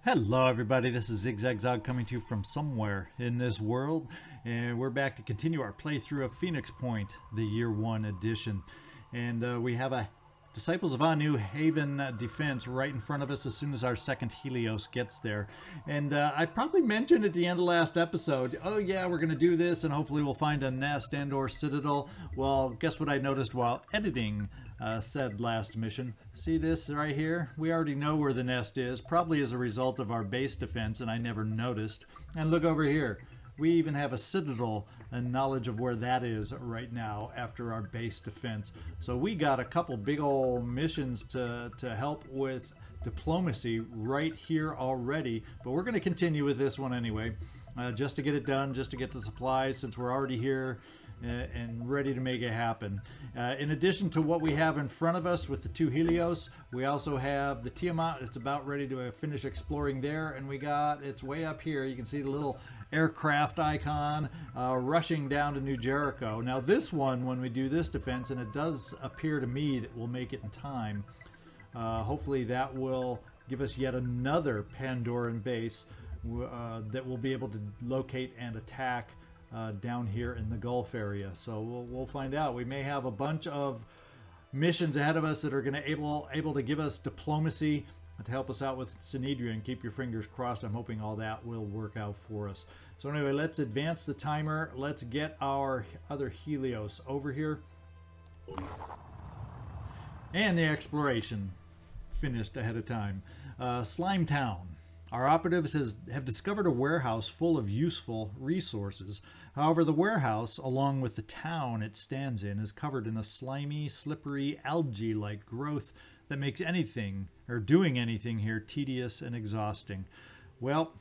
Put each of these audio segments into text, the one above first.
Hello everybody, this is ZigZagZog coming to you from somewhere in this world, and we're back to continue our playthrough of Phoenix Point, the Year 1 edition. And we have a Disciples of Anu Haven defense right in front of us as soon as our second Helios gets there. And I probably mentioned at the end of last episode, oh yeah, we're going to do this and hopefully we'll find a nest and or citadel. Well, guess what I noticed while editing said last mission? See this right here? We already know where the nest is, probably as a result of our base defense, and I never noticed. And look over here. We even have a citadel and knowledge of where that is right now after our base defense. So we got a couple big old missions to help with diplomacy right here already. But we're going to continue with this one anyway, just to get it done, just to get the supplies since we're already here and ready to make it happen. In addition to what we have in front of us with the two Helios, we also have the Tiamat. It's about ready to finish exploring there, and we got, it's way up here. You can see the little aircraft icon rushing down to New Jericho. Now this one, when we do this defense, and it does appear to me that we'll make it in time, hopefully that will give us yet another Pandoran base that we'll be able to locate and attack down here in the Gulf area. So we'll find out. We may have a bunch of missions ahead of us that are going to able to give us diplomacy to help us out with Sanhedrin. Keep your fingers crossed. I'm hoping all that will work out for us. So anyway, let's advance the timer. Let's get our other Helios over here. And the exploration finished ahead of time. Slime Town. Our operatives have discovered a warehouse full of useful resources. However, the warehouse, along with the town it stands in, is covered in a slimy, slippery, algae-like growth that makes anything, or doing anything here, tedious and exhausting. Well,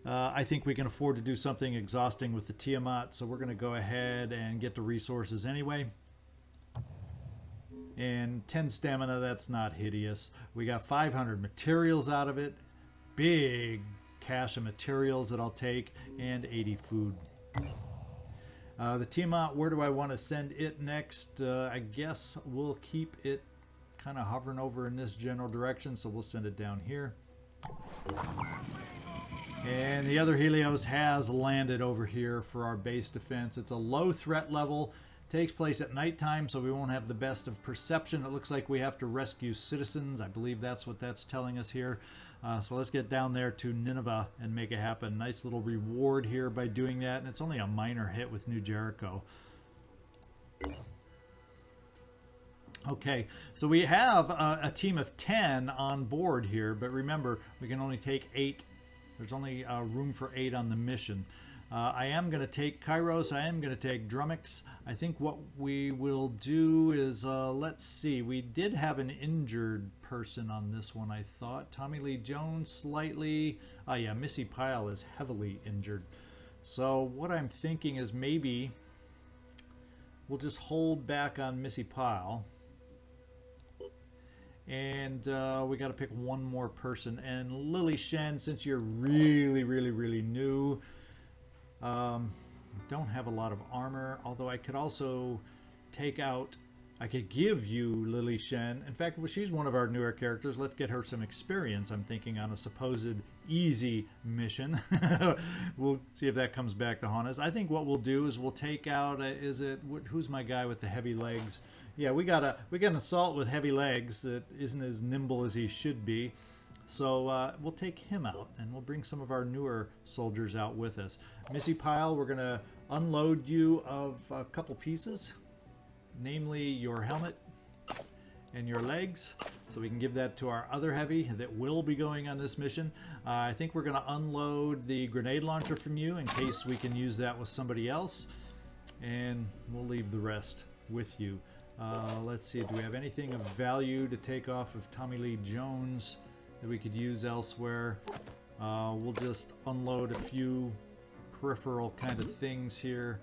I think we can afford to do something exhausting with the Tiamat, so we're going to go ahead and get the resources anyway. And 10 stamina, that's not hideous. We got 500 materials out of it. Big cache of materials that I'll take, and 80 food. The Tiamat, where do I want to send it next? I guess we'll keep it kind of hovering over in this general direction, so we'll send it down here. And the other Helios has landed over here for our base defense. It's a low threat level. Takes place at nighttime, so we won't have the best of perception. It looks like we have to rescue citizens. I believe that's what that's telling us here. So let's get down there to Nineveh and make it happen. Nice little reward here by doing that, and it's only a minor hit with New Jericho. Okay, so we have a team of 10 on board here, but remember, we can only take 8. There's only room for 8 on the mission. I am going to take Kairos. I am going to take Drummix. I think what we will do is, let's see. We did have an injured person on this one, I thought. Tommy Lee Jones slightly. Oh yeah, Missy Pyle is heavily injured. So what I'm thinking is maybe we'll just hold back on Missy Pyle. And we got to pick one more person. And Lily Shen, since you're really new, don't have a lot of armor, although I could also take out, I could give you Lily Shen. In fact, well, she's one of our newer characters. Let's get her some experience, I'm thinking, on a supposed easy mission. We'll see if that comes back to haunt us. I think what we'll do is we'll take out, who's my guy with the heavy legs? Yeah, we got an assault with heavy legs that isn't as nimble as he should be. So we'll take him out, and we'll bring some of our newer soldiers out with us. Missy Pyle, we're going to unload you of a couple pieces, namely your helmet and your legs, so we can give that to our other heavy that will be going on this mission. I think we're going to unload the grenade launcher from you in case we can use that with somebody else, and we'll leave the rest with you. Let's see, do we have anything of value to take off of Tommy Lee Jones that we could use elsewhere? We'll just unload a few peripheral kind of things here.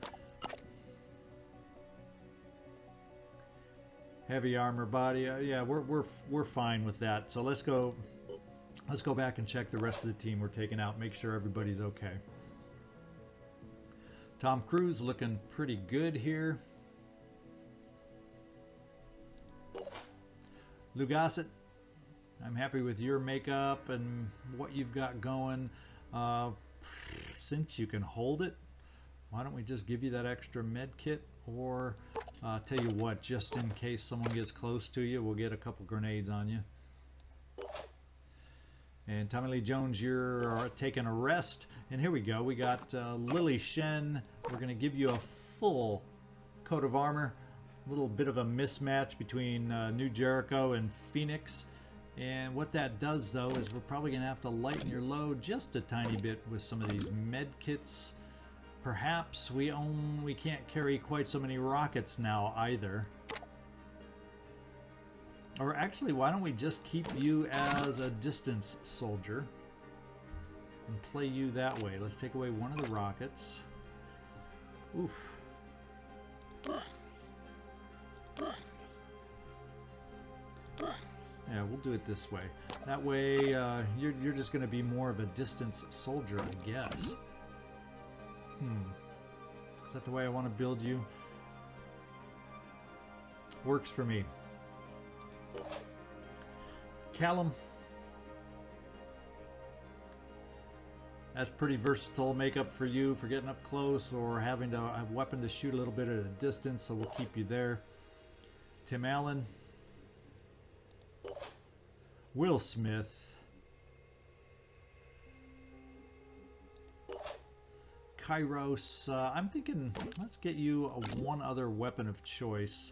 Heavy armor body, yeah, we're fine with that. So let's go back and check the rest of the team we're taking out. Make sure everybody's okay. Tom Cruise looking pretty good here. Lugasset I'm happy with your makeup and what you've got going. Since you can hold it, why don't we just give you that extra med kit? Or tell you what, just in case someone gets close to you, we'll get a couple grenades on you. And Tommy Lee Jones, you're taking a rest. And here we go. We got Lily Shen. We're going to give you a full coat of armor. A little bit of a mismatch between New Jericho and Phoenix. And what that does, though, is we're probably going to have to lighten your load just a tiny bit with some of these med kits. Perhaps we can't carry quite so many rockets now either. Or actually, why don't we just keep you as a distance soldier and play you that way? Let's take away one of the rockets. Oof. Yeah, we'll do it this way. That way, you're just going to be more of a distance soldier, I guess. Is that the way I want to build you? Works for me. Callum. That's pretty versatile makeup for you for getting up close or having to have a weapon to shoot a little bit at a distance, so we'll keep you there. Tim Allen. Will Smith. Kairos. I'm thinking let's get you one other weapon of choice.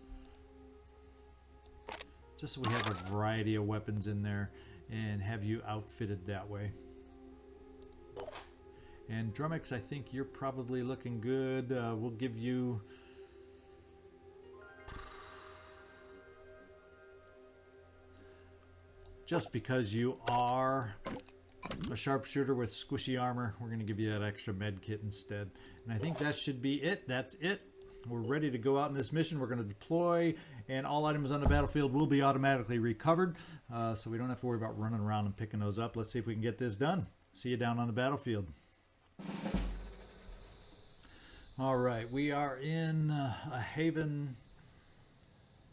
Just so we have a variety of weapons in there and have you outfitted that way. And Drummix, I think you're probably looking good. We'll give you... Just because you are a sharpshooter with squishy armor, we're going to give you that extra med kit instead. And I think that should be it. That's it. We're ready to go out in this mission. We're going to deploy, and all items on the battlefield will be automatically recovered, so we don't have to worry about running around and picking those up. Let's see if we can get this done. See you down on the battlefield. All right, we are in a haven.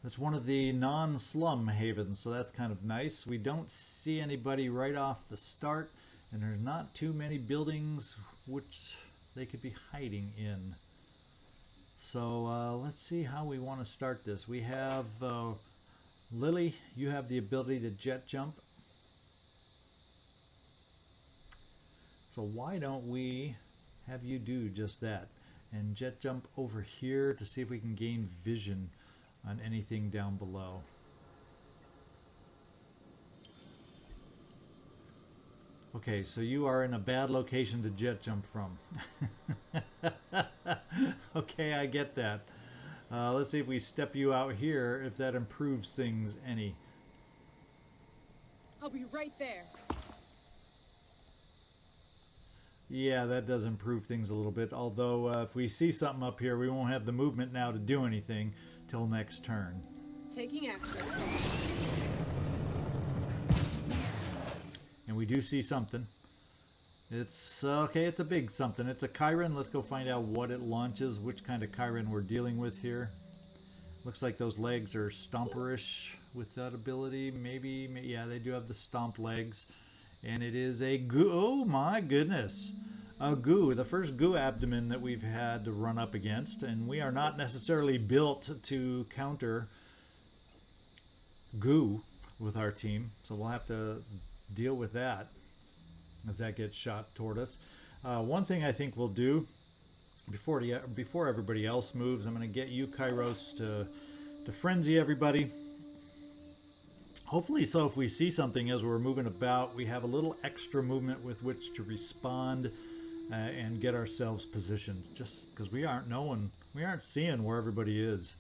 That's one of the non-slum havens, so that's kind of nice. We don't see anybody right off the start, and there's not too many buildings which they could be hiding in. So let's see how we want to start this. We have Lily, you have the ability to jet jump. So why don't we have you do just that and jet jump over here to see if we can gain vision on anything down below. Okay, so you are in a bad location to jet jump from. Okay, I get that. Let's see if we step you out here, if that improves things any. I'll be right there. Yeah, that does improve things a little bit, although if we see something up here, we won't have the movement now to do anything till next turn. Taking action. And we do see something. It's okay, it's a big something. It's a Chiron. Let's go find out what it launches, which kind of Chiron we're dealing with here. Looks like those legs are stomperish with that ability. Maybe, yeah, they do have the stomp legs. And it is a goo. Oh my goodness. A goo. The first goo abdomen that we've had to run up against. And we are not necessarily built to counter goo with our team. So we'll have to deal with that as that gets shot toward us. One thing I think we'll do before everybody else moves, I'm going to get you, Kairos, to frenzy everybody. Hopefully, so if we see something as we're moving about, we have a little extra movement with which to respond and get ourselves positioned. Just because we aren't seeing where everybody is.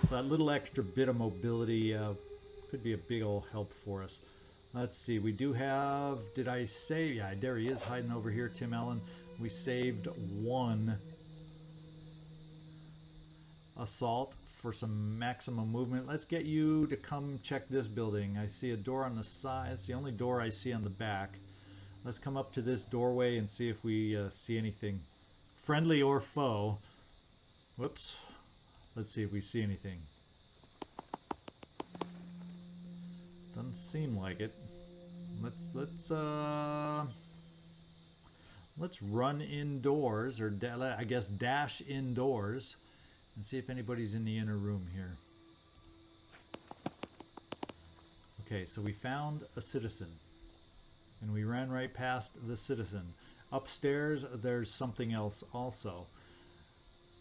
So that little extra bit of mobility could be a big old help for us. Let's see, we do have, did I say, yeah, there he is hiding over here, Tim Allen. We saved one assault for some maximum movement. Let's get you to come check this building. I see a door on the side. It's the only door I see on the back. Let's come up to this doorway and see if we see anything. Friendly or foe. Whoops. Let's see if we see anything. Doesn't seem like it. Let's run indoors, or I guess dash indoors, and see if anybody's in the inner room here. Okay, so we found a citizen, and we ran right past the citizen. Upstairs, there's something else also.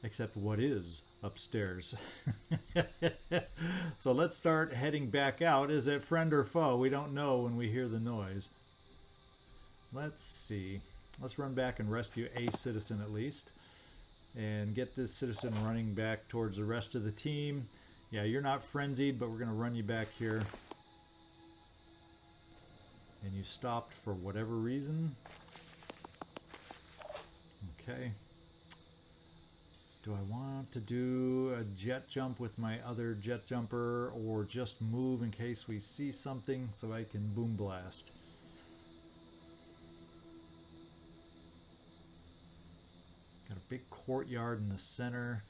Except what is upstairs? So let's start heading back out. Is it friend or foe? We don't know when we hear the noise. Let's see. Let's run back and rescue a citizen at least. And get this citizen running back towards the rest of the team. Yeah, you're not frenzied, but we're going to run you back here. And you stopped for whatever reason. Okay. Do I want to do a jet jump with my other jet jumper, or just move in case we see something so I can boom blast? Got a big courtyard in the center.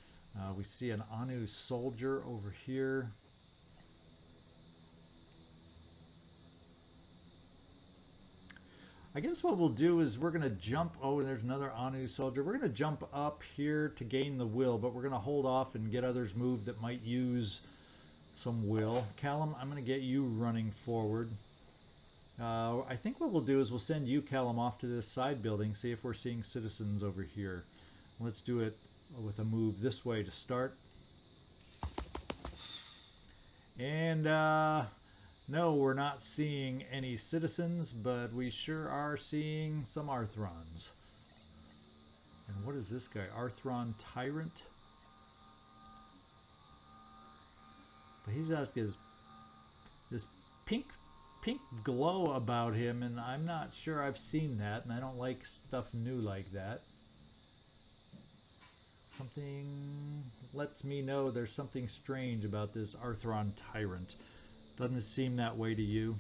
We see an Anu soldier over here. I guess what we'll do is we're going to jump. Oh, there's another Anu soldier. We're going to jump up here to gain the will, but we're going to hold off and get others moved that might use some will. Callum, I'm going to get you running forward. I think what we'll do is we'll send you, Callum, off to this side building, see if we're seeing citizens over here. Let's do it with a move this way to start. And no, we're not seeing any citizens, but we sure are seeing some Arthrons. And what is this guy? Arthron Tyrant? But he's got this pink glow about him, and I'm not sure I've seen that, and I don't like stuff new like that. Something lets me know there's something strange about this Arthron Tyrant. Doesn't it seem that way to you?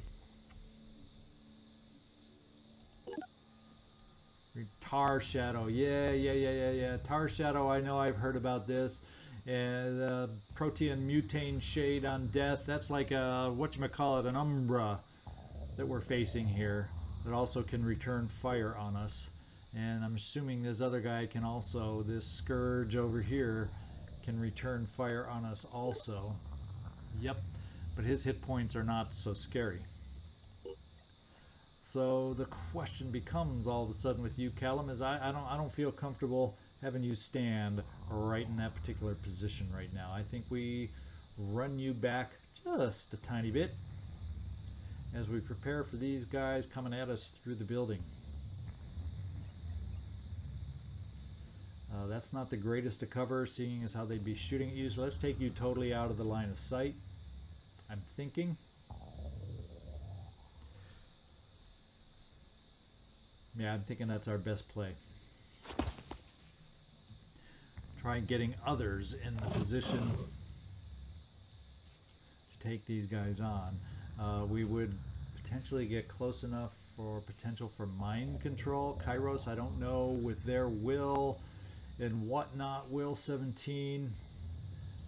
Tar Shadow. Yeah. Tar Shadow, I know, I've heard about this. And Protean Mutane Shade on Death. That's like a, whatchamacallit, an Umbra that we're facing here. That also can return fire on us. And I'm assuming this other guy can also, this Scourge over here, can return fire on us also. Yep. But his hit points are not so scary. So the question becomes all of a sudden with you, Callum, is I don't feel comfortable having you stand right in that particular position right now. I think we run you back just a tiny bit as we prepare for these guys coming at us through the building. That's not the greatest to cover, seeing as how they'd be shooting at you. So let's take you totally out of the line of sight. I'm thinking. Yeah, I'm thinking that's our best play. Try getting others in the position to take these guys on. We would potentially get close enough for potential for mind control. Kairos, I don't know, with their will and whatnot. Will 17.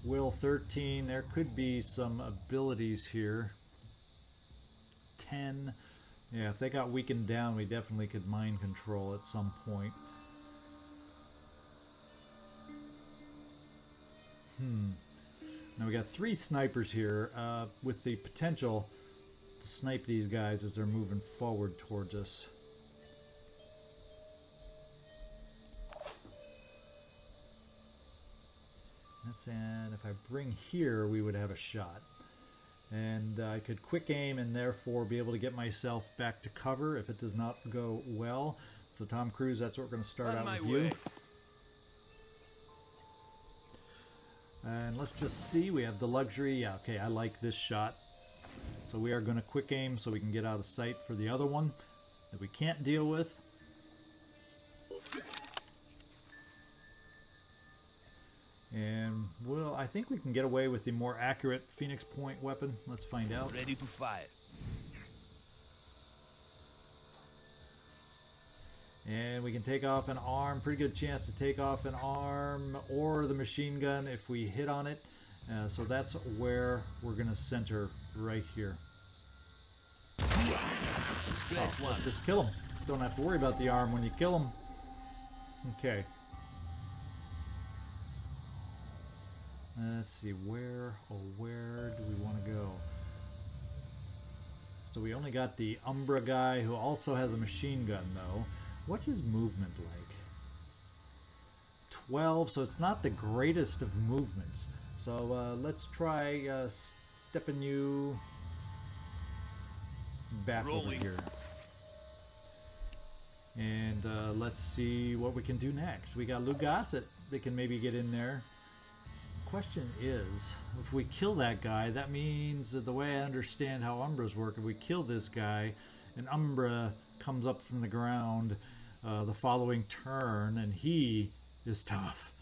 Will 13, there could be some abilities here. 10, yeah, if they got weakened down, we definitely could mind control at some point. Now we got 3 snipers here with the potential to snipe these guys as they're moving forward towards us. And if I bring here, we would have a shot. And I could quick aim and therefore be able to get myself back to cover if it does not go well. So Tom Cruise, that's what we're going to start out with you. And let's just see, we have the luxury. Yeah, okay, I like this shot. So we are going to quick aim so we can get out of sight for the other one that we can't deal with. And, well, I think we can get away with the more accurate Phoenix Point weapon. Let's find out. Ready to fire. And we can take off an arm. Pretty good chance to take off an arm or the machine gun if we hit on it. So that's where we're going to center right here. Scratch one. Let's just kill him. Don't have to worry about the arm when you kill him. Okay. Let's see, where do we want to go? So we only got the Umbra guy who also has a machine gun though. What's his movement like? 12, so it's not the greatest of movements. So let's try stepping you back over here. And let's see what we can do next. We got Lugasset that can maybe get in there. Question is, if we kill that guy, that means that the way I understand how Umbras work, if we kill this guy, an Umbra comes up from the ground the following turn, and he is tough.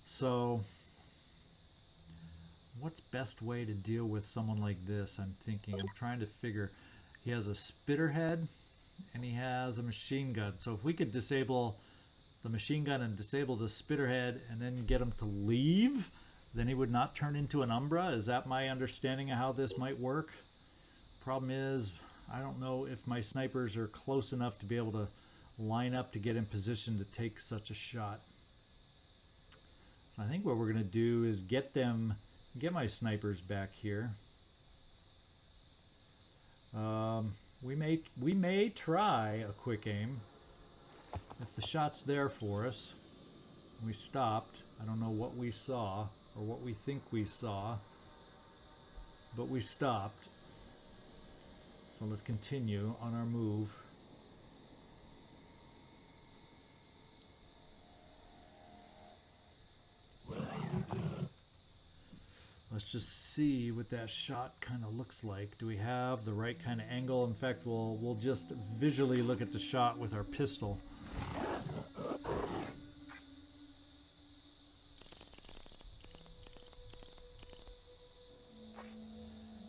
So, what's best way to deal with someone like this? I'm trying to figure. He has a spitterhead, and he has a machine gun. So if we could disable the machine gun and disable the spitterhead, and then get him to leave, then he would not turn into an Umbra. Is that my understanding of how this might work? Problem is, I don't know if my snipers are close enough to be able to line up to get in position to take such a shot. I think what we're going to do is get my snipers back here. We may try a quick aim. If the shot's there for us, we stopped. I don't know what we saw or what we think we saw, but we stopped. So let's continue on our move. Let's just see what that shot kind of looks like. Do we have the right kind of angle? In fact, we'll just visually look at the shot with our pistol.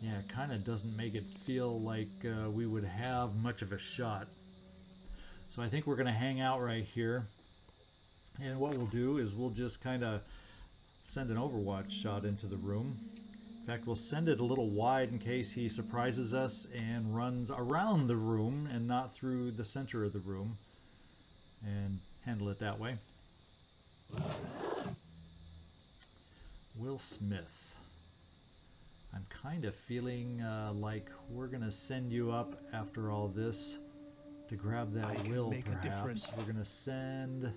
Yeah, it kind of doesn't make it feel like we would have much of a shot. So I think we're going to hang out right here. And what we'll do is we'll just kind of send an Overwatch shot into the room. In fact, we'll send it a little wide in case he surprises us and runs around the room and not through the center of the room, and handle it that way. Will Smith. I'm kind of feeling like we're going to send you up after all this to grab that will, perhaps. We're going to send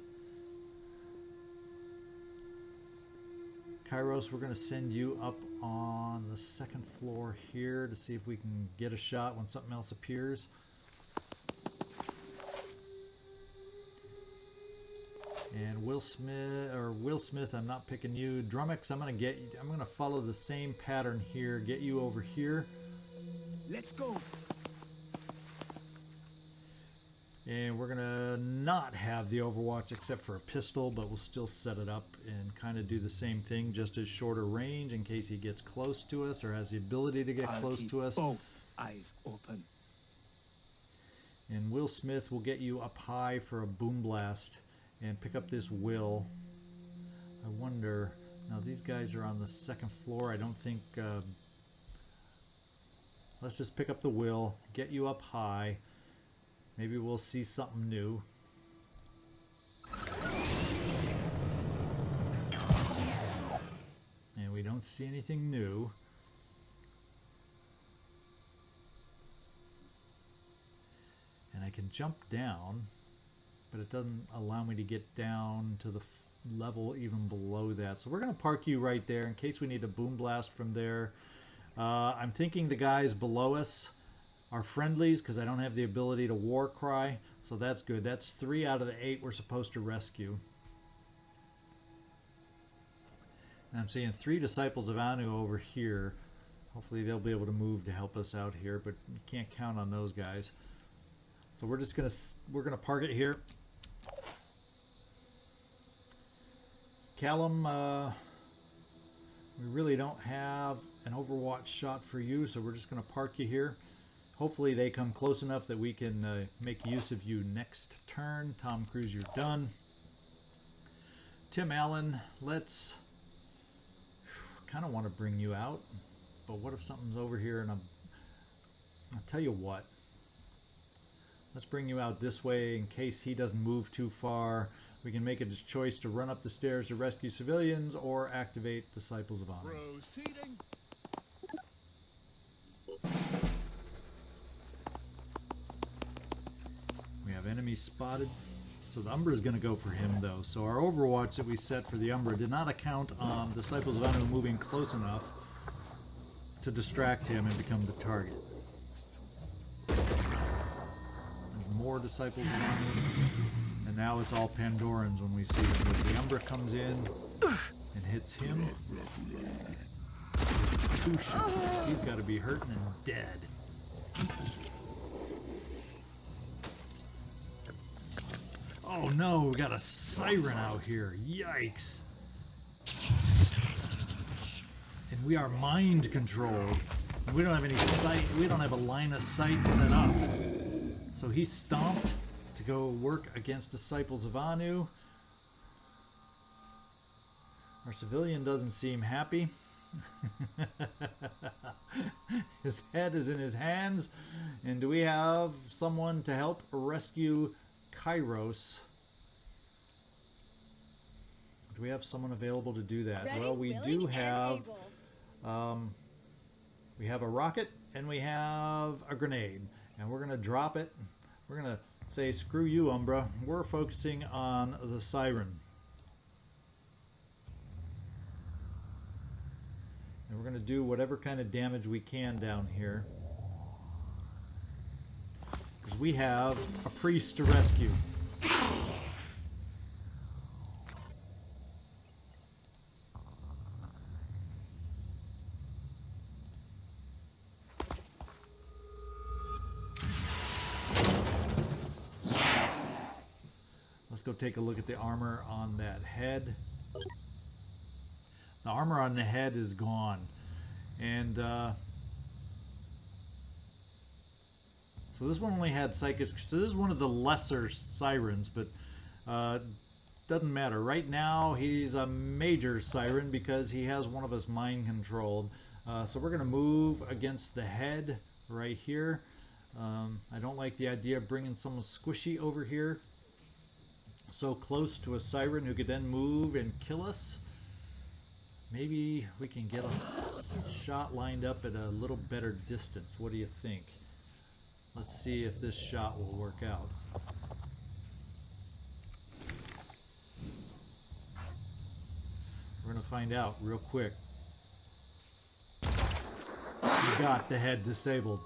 Kairos, we're going to send you up on the second floor here to see if we can get a shot when something else appears. And Will Smith, I'm not picking you. Drummix, I'm going to follow the same pattern here. Get you over here. Let's go. And we're going to not have the Overwatch except for a pistol, but we'll still set it up and kind of do the same thing, just at shorter range in case he gets close to us or has the ability to get close to us. Both eyes open. And Will Smith will get you up high for a boom blast and pick up this will. I wonder, now these guys are on the second floor. I don't think, let's just pick up the will, get you up high. Maybe we'll see something new. And we don't see anything new. And I can jump down, but it doesn't allow me to get down to the level even below that. So we're going to park you right there in case we need a boom blast from there. I'm thinking the guys below us are friendlies because I don't have the ability to war cry, so that's good. That's 3 out of the 8 we're supposed to rescue. And I'm seeing 3 disciples of Anu over here. Hopefully they'll be able to move to help us out here, but you can't count on those guys. So we're gonna park it here. Callum, we really don't have an Overwatch shot for you, so we're just gonna park you here. Hopefully they come close enough that we can make use of you next turn. Tom Cruise, you're done. Tim Allen, let's kind of want to bring you out, but what if something's over here and I'll tell you what, Let's bring you out this way in case he doesn't move too far. We can make a choice to run up the stairs to rescue civilians or activate Disciples of Honor. Proceeding. We have enemies spotted. So the Umbra is going to go for him, though. So our Overwatch that we set for the Umbra did not account on Disciples of Honor moving close enough to distract him and become the target. There's more Disciples of Honor. And now it's all Pandorans when we see them. As the Umbra comes in and hits him. 2 shots. He's got to be hurting and dead. Oh no, we got a siren out here. Yikes. And we are mind controlled. And we don't have any sight, we don't have a line of sight set up. So he stomped to go work against Disciples of Anu. Our civilian doesn't seem happy. His head is in his hands. And do we have someone to help rescue Kairos? Do we have someone available to do that? Ready, Well, we willing, do and have able. we have a rocket and we have a grenade, and we're gonna drop it. We're gonna say screw you, Umbra. We're focusing on the siren, and we're gonna do whatever kind of damage we can down here, because we have a priest to rescue. Let's go take a look at the armor on that head. The armor on the head is gone. And so this one only had psychic. So this is one of the lesser sirens, but doesn't matter. Right now he's a major siren because he has one of us mind controlled. So we're going to move against the head right here. I don't like the idea of bringing someone squishy over here so close to a siren who could then move and kill us. Maybe we can get a shot lined up at a little better distance. What do you think? Let's see if this shot will work out. We're going to find out real quick. You got the head disabled.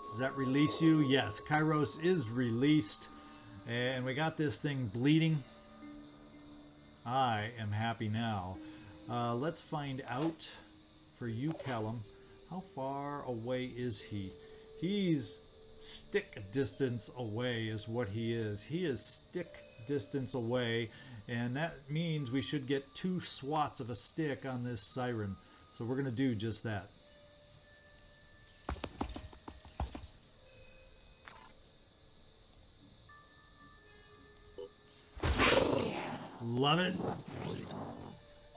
Does that release you? Yes, Kairos is released. And we got this thing bleeding. I am happy now. Let's find out for you, Callum. How far away is he? He's stick distance away is what he is. He is stick distance away, and that means we should get 2 swats of a stick on this siren. So we're going to do just that. Love it.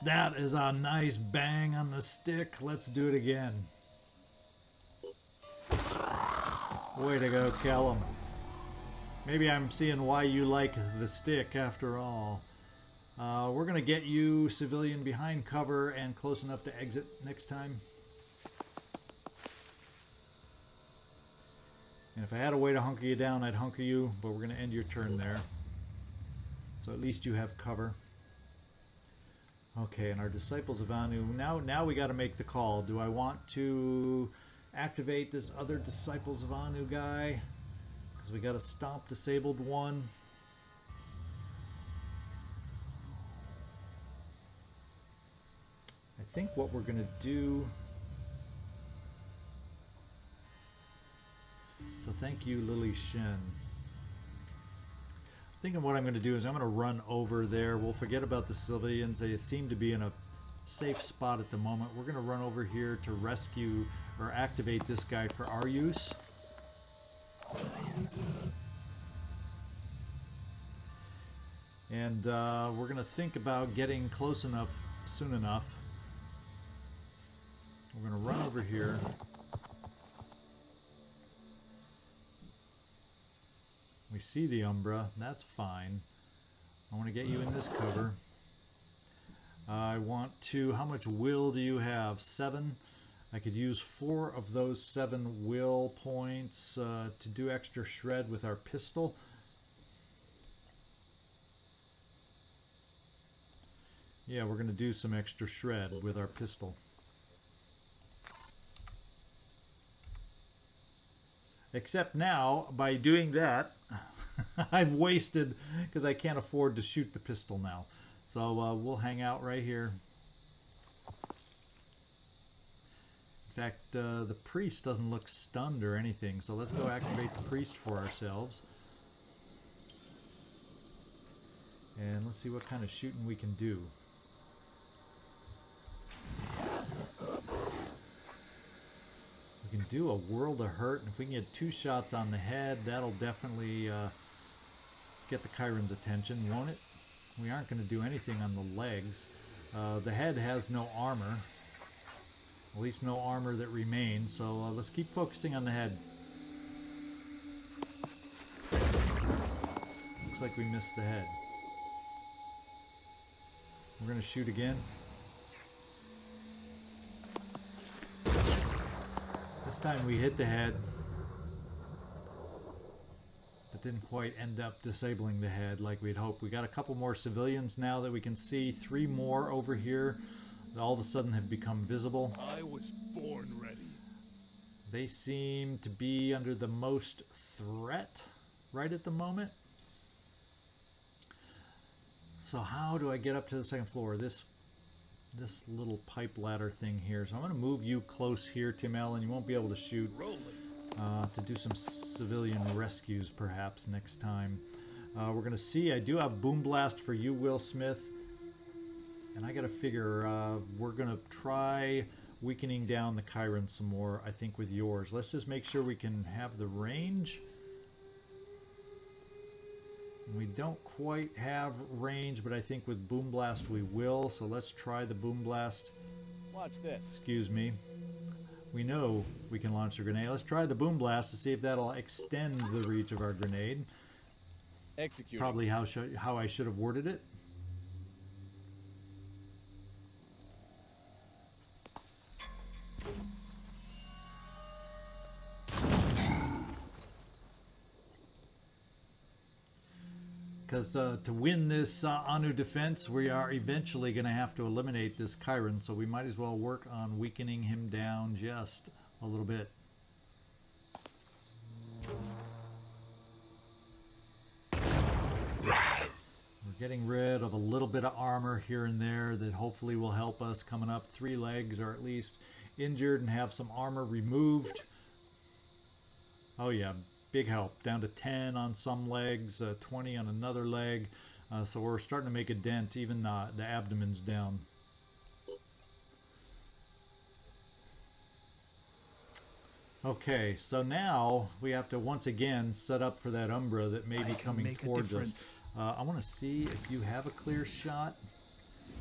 That is a nice bang on the stick. Let's do it again. Way to go, Callum. Maybe I'm seeing why you like the stick after all. We're going to get you, civilian, behind cover and close enough to exit next time. And if I had a way to hunker you down, I'd hunker you, but we're going to end your turn there. So at least you have cover. Okay, and our Disciples of Anu. Now we got to make the call. Do I want to activate this other Disciples of Anu guy? Because we got a stomp disabled one. I think what we're going to do... So thank you, Lily Shen. Thinking what I'm going to do is I'm going to run over there. We'll forget about the civilians. They seem to be in a safe spot at the moment. We're going to run over here to rescue or activate this guy for our use. And we're going to think about getting close enough soon enough. We're going to run over here. We see the Umbra. That's fine. I want to get you in this cover. I want to... How much will do you have? 7? I could use 4 of those 7 will points to do extra shred with our pistol. Yeah, we're going to do some extra shred with our pistol. Except now, by doing that, I've wasted, because I can't afford to shoot the pistol now. So we'll hang out right here. In fact, the priest doesn't look stunned or anything, so let's go activate the priest for ourselves. And let's see what kind of shooting we can do. We can do a world of hurt, and if we can get 2 shots on the head, that'll definitely get the Chiron's attention, won't it? We aren't going to do anything on the legs. The head has no armor. At least no armor that remains, so let's keep focusing on the head. Looks like we missed the head. We're going to shoot again. This time we hit the head, but didn't quite end up disabling the head like we'd hoped. We got a couple more civilians now that we can see. 3 more over here that all of a sudden have become visible. I was born ready. They seem to be under the most threat right at the moment. So how do I get up to the 2nd floor? This little pipe ladder thing here. So I'm going to move you close here, Tim Allen. You won't be able to shoot. To do some civilian rescues perhaps next time. We're going to see. I do have Boom Blast for you, Will Smith. And I got to figure we're going to try weakening down the Chiron some more, I think, with yours. Let's just make sure we can have the range. We don't quite have range, but I think with Boom Blast we will. So let's try the Boom Blast. Watch this. Excuse me. We know we can launch a grenade. Let's try the Boom Blast to see if that'll extend the reach of our grenade. Execute. Probably how I should have worded it. Because to win this Anu defense, we are eventually going to have to eliminate this Chiron, so we might as well work on weakening him down just a little bit. We're getting rid of a little bit of armor here and there that hopefully will help us coming up. 3 legs are at least injured and have some armor removed. Oh yeah. Big help. Down to 10 on some legs, 20 on another leg. So we're starting to make a dent. Even the abdomen's down. Okay, so now we have to once again set up for that Umbra that may be coming towards us. I want to see if you have a clear shot.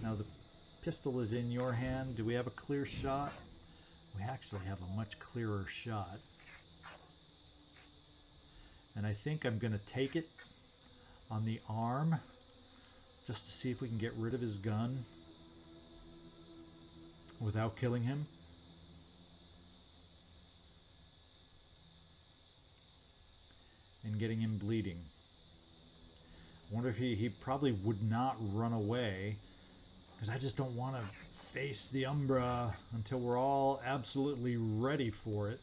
Now the pistol is in your hand. Do we have a clear shot? We actually have a much clearer shot. And I think I'm going to take it on the arm just to see if we can get rid of his gun without killing him. And getting him bleeding. I wonder if he probably would not run away, because I just don't want to face the Umbra until we're all absolutely ready for it.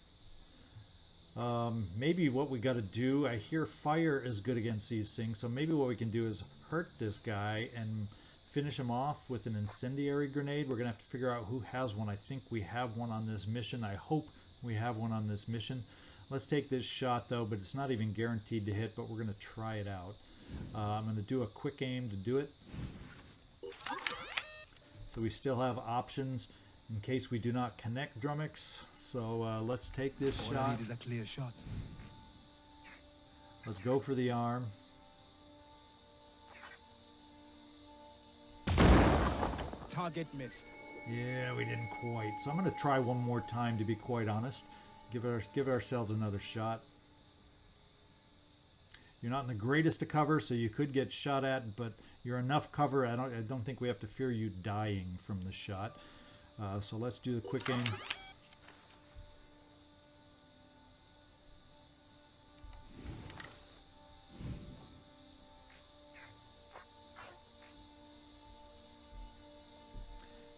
Maybe what we got to do, I hear fire is good against these things, so maybe what we can do is hurt this guy and finish him off with an incendiary grenade. We're going to have to figure out who has one. I think we have one on this mission. I hope we have one on this mission. Let's take this shot though, but it's not even guaranteed to hit, but we're going to try it out. I'm going to do a quick aim to do it. So we still have options in case we do not connect Drummix. So let's take this shot. All I need is a clear shot. Let's go for the arm. Target missed. Yeah, we didn't quite. So I'm going to try one more time, to be quite honest. Give ourselves another shot. You're not in the greatest of cover, so you could get shot at, but you're enough cover. I don't think we have to fear you dying from the shot. So let's do the quick aim.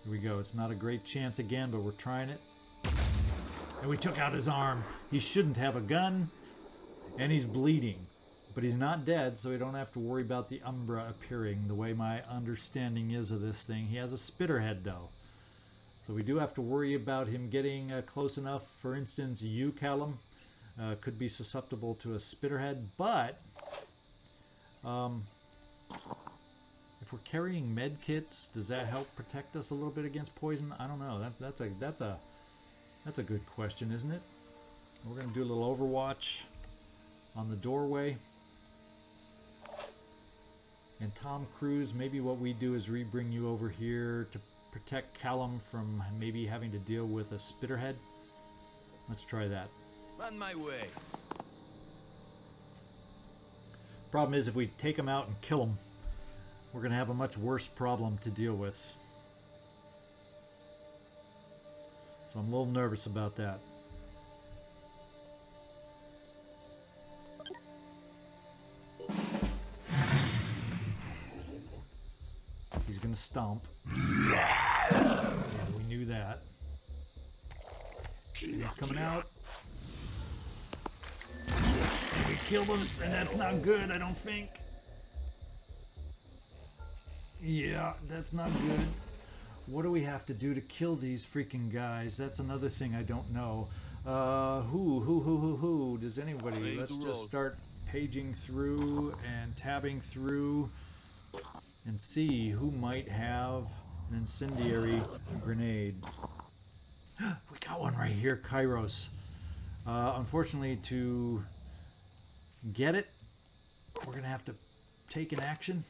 Here we go. It's not a great chance again, but we're trying it. And we took out his arm. He shouldn't have a gun, and he's bleeding. But he's not dead, so we don't have to worry about the Umbra appearing the way my understanding is of this thing. He has a spitterhead, though. So we do have to worry about him getting close enough. For instance, you, Callum, could be susceptible to a spitterhead. But if we're carrying med kits, does that help protect us a little bit against poison? I don't know. That's a good question, isn't it? We're going to do a little Overwatch on the doorway. And Tom Cruise, maybe what we do is bring you over here to protect Callum from maybe having to deal with a spitterhead. Let's try that. On my way. Problem is, if we take him out and kill him, we're going to have a much worse problem to deal with. So I'm a little nervous about that. He's going to stomp. Yeah, we knew that. And he's coming out. We killed him, and that's not good, I don't think. Yeah, that's not good. What do we have to do to kill these freaking guys? That's another thing I don't know. Who? Does anybody? Let's just start paging through and tabbing through and see who might have an incendiary grenade. We got one right here, Kairos. Unfortunately, to get it, we're gonna have to take an action.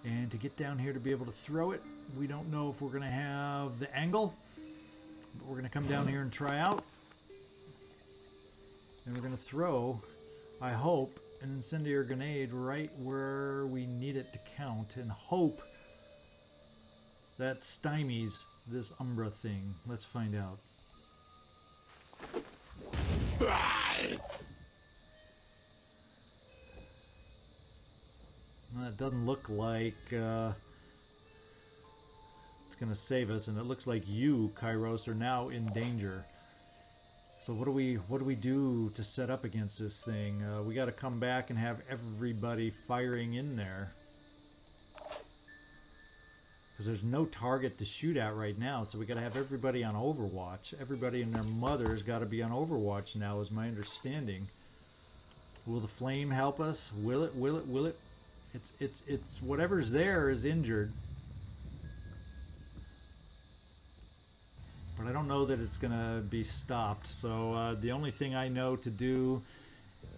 And to get down here to be able to throw it, we don't know if we're going to have the angle, but we're going to come down here and try out. And we're going to throw, I hope, an incendiary grenade right where we need it to count, and hope that stymies this Umbra thing. Let's find out. Well, it doesn't look like it's going to save us, and it looks like you, Kairos, are now in danger. So what do we do to set up against this thing? We got to come back and have everybody firing in there, because there's no target to shoot at right now. So we got to have everybody on Overwatch. Everybody and their mother's got to be on Overwatch now, is my understanding. Will the flame help us? Will it? Will it? Will it? It's whatever's there is injured, but I don't know that it's gonna be stopped. So the only thing I know to do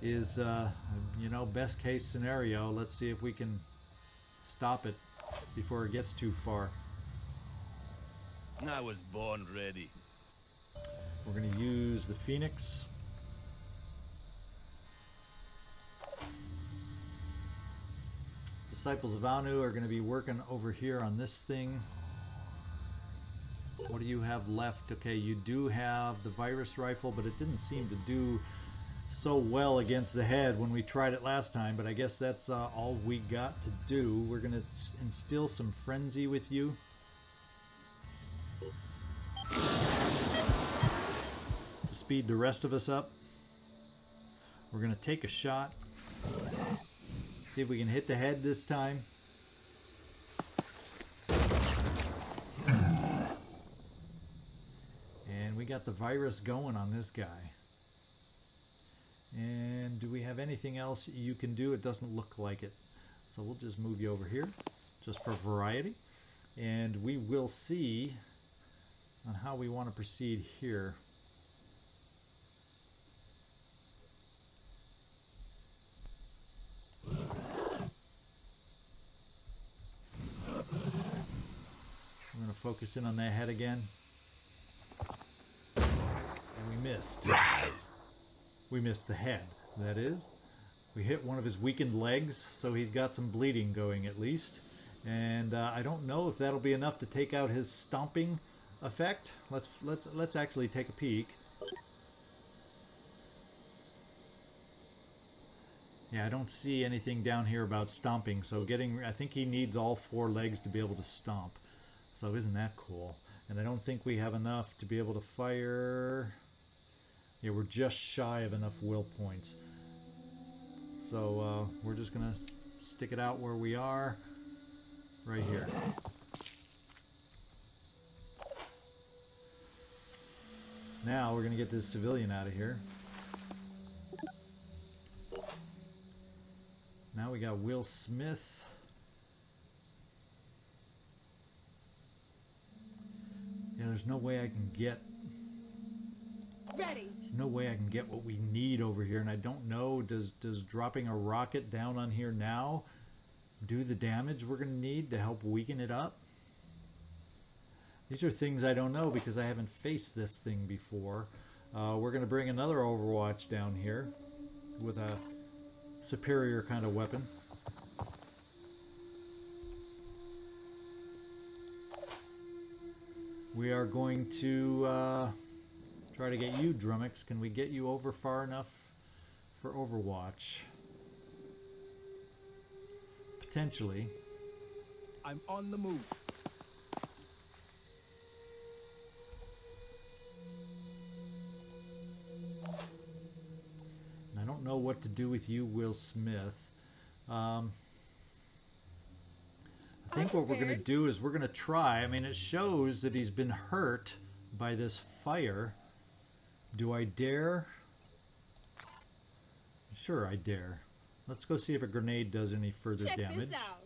is, you know, best case scenario. Let's see if we can stop it before it gets too far. I was born ready. We're gonna use the Phoenix. Disciples of Anu are going to be working over here on this thing. What do you have left? Okay, you do have the virus rifle, but it didn't seem to do so well against the head when we tried it last time, but I guess that's all we got to do. We're going to instill some frenzy with you. To speed the rest of us up. We're going to take a shot. See if we can hit the head this time. And we got the virus going on this guy. And do we have anything else you can do? It doesn't look like it. So we'll just move you over here, just for variety. And we will see on how we want to proceed here. I'm going to focus in on that head again. And we missed. We missed the head, that is. We hit one of his weakened legs, so he's got some bleeding going at least. And I don't know if that'll be enough to take out his stomping effect. Let's actually take a peek. Yeah, I don't see anything down here about stomping, so I think he needs all 4 legs to be able to stomp. So isn't that cool? And I don't think we have enough to be able to fire. Yeah, we're just shy of enough will points. So we're just gonna stick it out where we are, right here. Now we're gonna get this civilian out of here. Now we got Will Smith. Yeah, there's no way I can get... Ready. There's no way I can get what we need over here, and I don't know, does dropping a rocket down on here now do the damage we're going to need to help weaken it up? These are things I don't know because I haven't faced this thing before. We're going to bring another Overwatch down here with a superior kind of weapon. We are going to try to get you, Drummix. Can we get you over far enough for Overwatch? Potentially. I'm on the move. And I don't know what to do with you, Will Smith. I think what we're going to do is we're going to try. I mean, it shows that he's been hurt by this fire. Do I dare? Sure, I dare. Let's go see if a grenade does any further damage. Check this out.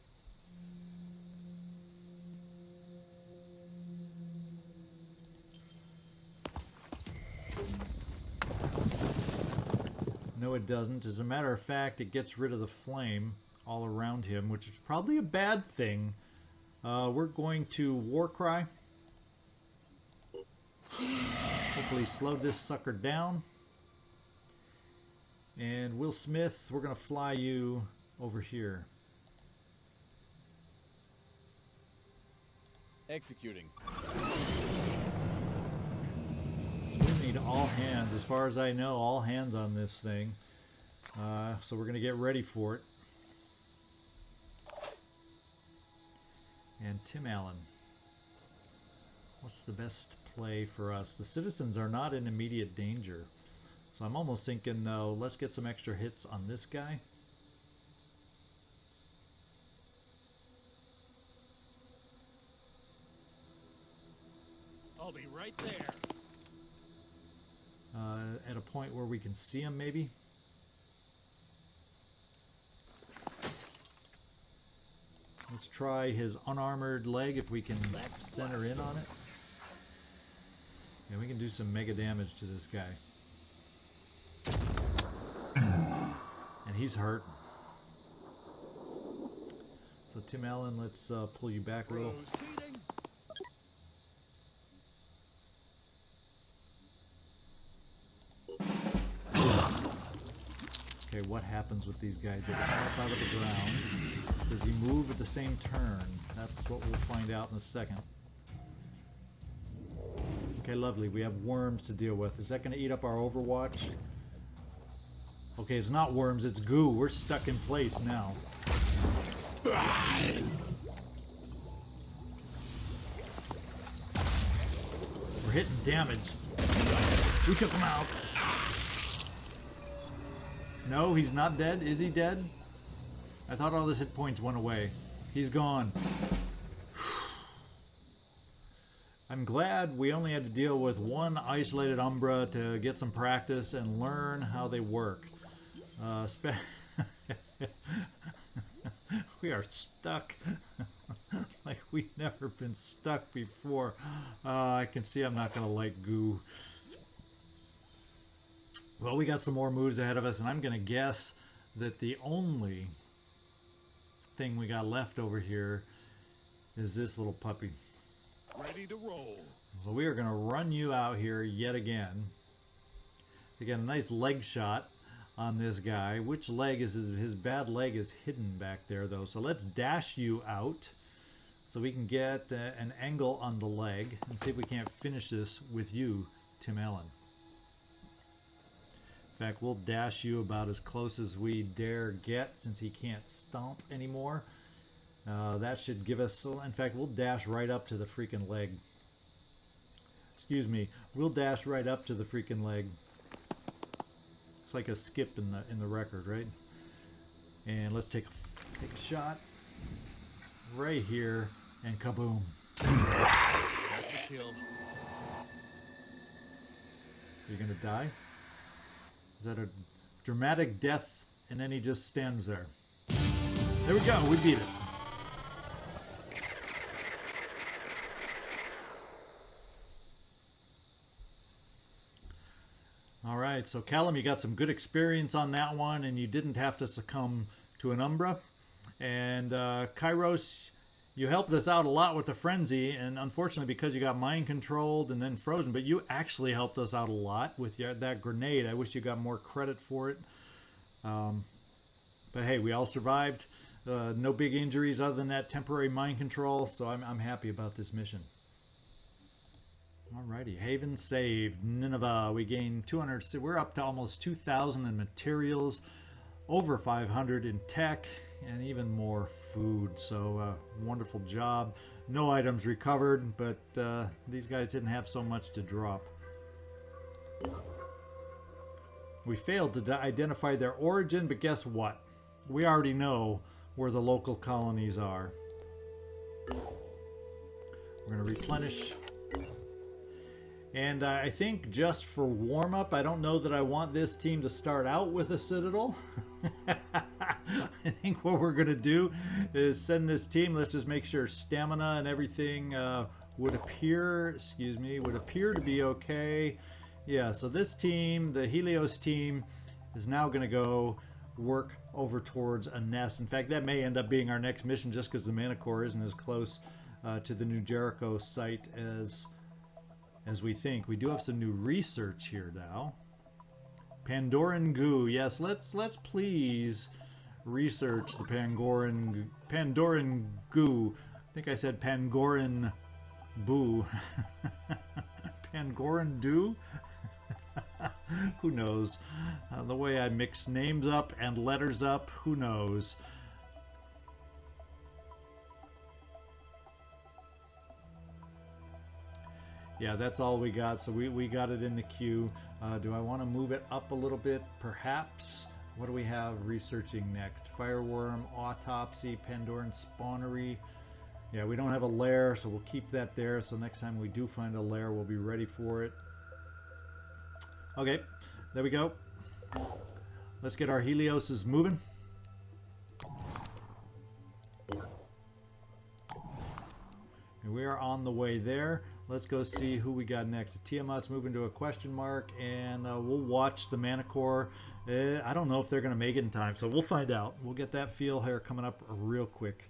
No, it doesn't. As a matter of fact, it gets rid of the flame all around him, which is probably a bad thing. We're going to War Cry. Hopefully slow this sucker down. And Will Smith, we're going to fly you over here. Executing. We need all hands. As far as I know, all hands on this thing. So we're going to get ready for it. And Tim Allen. What's the best play for us? The citizens are not in immediate danger. So I'm almost thinking, no, let's get some extra hits on this guy. I'll be right there. At a point where we can see him, maybe. Let's try his unarmored leg if we can center in on it. Yeah, we can do some mega damage to this guy. And he's hurt. So Tim Allen, let's pull you back a little. Proceeding. Okay, what happens with these guys? They pop out of the ground. Does he move at the same turn? That's what we'll find out in a second. Okay, lovely. We have worms to deal with. Is that going to eat up our Overwatch? Okay, it's not worms, it's goo. We're stuck in place now. We're hitting damage. We took him out. No, he's not dead. Is he dead? I thought all his hit points went away. He's gone. I'm glad we only had to deal with one isolated Umbra to get some practice and learn how they work. We are stuck. Like we've never been stuck before. I can see I'm not going to like goo. Well, we got some more moves ahead of us, and I'm going to guess that the only thing we got left over here is this little puppy. Ready to roll. So we are going to run you out here yet again. We got a nice leg shot on this guy. Which leg is his bad leg is hidden back there though. So let's dash you out so we can get an angle on the leg and see if we can't finish this with you, Tim Allen. In fact, we'll dash you about as close as we dare get since he can't stomp anymore. That should give us, in fact, we'll dash right up to the freaking leg. Excuse me, we'll dash right up to the freaking leg. It's like a skip in the record, right? And let's take a shot right here and kaboom. That's a kill. You're gonna die? Is that a dramatic death and then he just stands there? There we go, we beat it. All right, so Callum, you got some good experience on that one, and you didn't have to succumb to an Umbra. And Kairos, you helped us out a lot with the frenzy, and unfortunately because you got mind controlled and then frozen, but you actually helped us out a lot with that grenade. I wish you got more credit for it. But hey, we all survived. No big injuries other than that temporary mind control, so I'm happy about this mission. Alrighty, Haven saved. Nineveh, we gained 200. We're up to almost 2,000 in materials, over 500 in tech, and even more food. So wonderful job. No items recovered, but these guys didn't have so much to drop. We failed to identify their origin, but guess what? We already know where the local colonies are. We're going to replenish. And I think just for warm-up, I don't know that I want this team to start out with a citadel. I think what we're going to do is send this team, let's just make sure stamina and everything would appear to be okay. Yeah, so this team, the Helios team, is now going to go work over towards a nest. In fact, that may end up being our next mission just because the Manicore isn't as close to the New Jericho site as we think. We do have some new research here now. Pandoran goo. Yes, let's please research the Pandoran goo. I think I said Pangoran boo. Pangoran do? Who knows? The way I mix names up and letters up, who knows? Yeah, that's all we got. So we got it in the queue. Do I want to move it up a little bit? Perhaps. What do we have researching next? Fireworm, autopsy, Pandoran spawnery. Yeah, we don't have a lair, so we'll keep that there. So next time we do find a lair, we'll be ready for it. Okay, there we go. Let's get our Helioses moving. And we are on the way there. Let's go see who we got next. Tiamat's moving to a question mark, and we'll watch the Manicore. I don't know if they're going to make it in time, so we'll find out. We'll get that feel here coming up real quick.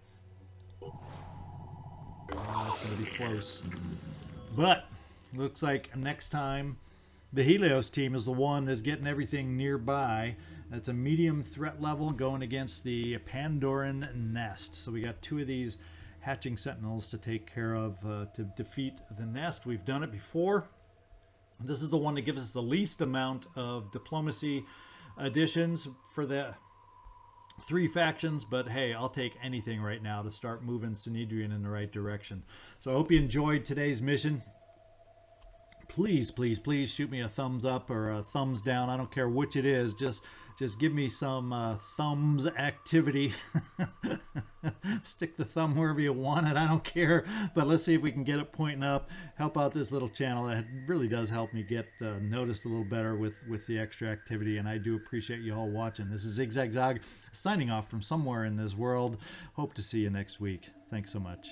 It's going to be close. But looks like next time the Helios team is the one that's getting everything nearby. That's a medium threat level going against the Pandoran nest. So we got two of these hatching sentinels to take care of to defeat the nest. We've done it before. This is the one that gives us the least amount of diplomacy additions for the three factions, but hey, I'll take anything right now to start moving Synedrian in the right direction. So I hope you enjoyed today's mission. Please, please, please shoot me a thumbs up or a thumbs down. I don't care which it is. Just give me some thumbs activity. Stick the thumb wherever you want it. I don't care. But let's see if we can get it pointing up. Help out this little channel. It really does help me get noticed a little better with the extra activity. And I do appreciate you all watching. This is ZigZagZog signing off from somewhere in this world. Hope to see you next week. Thanks so much.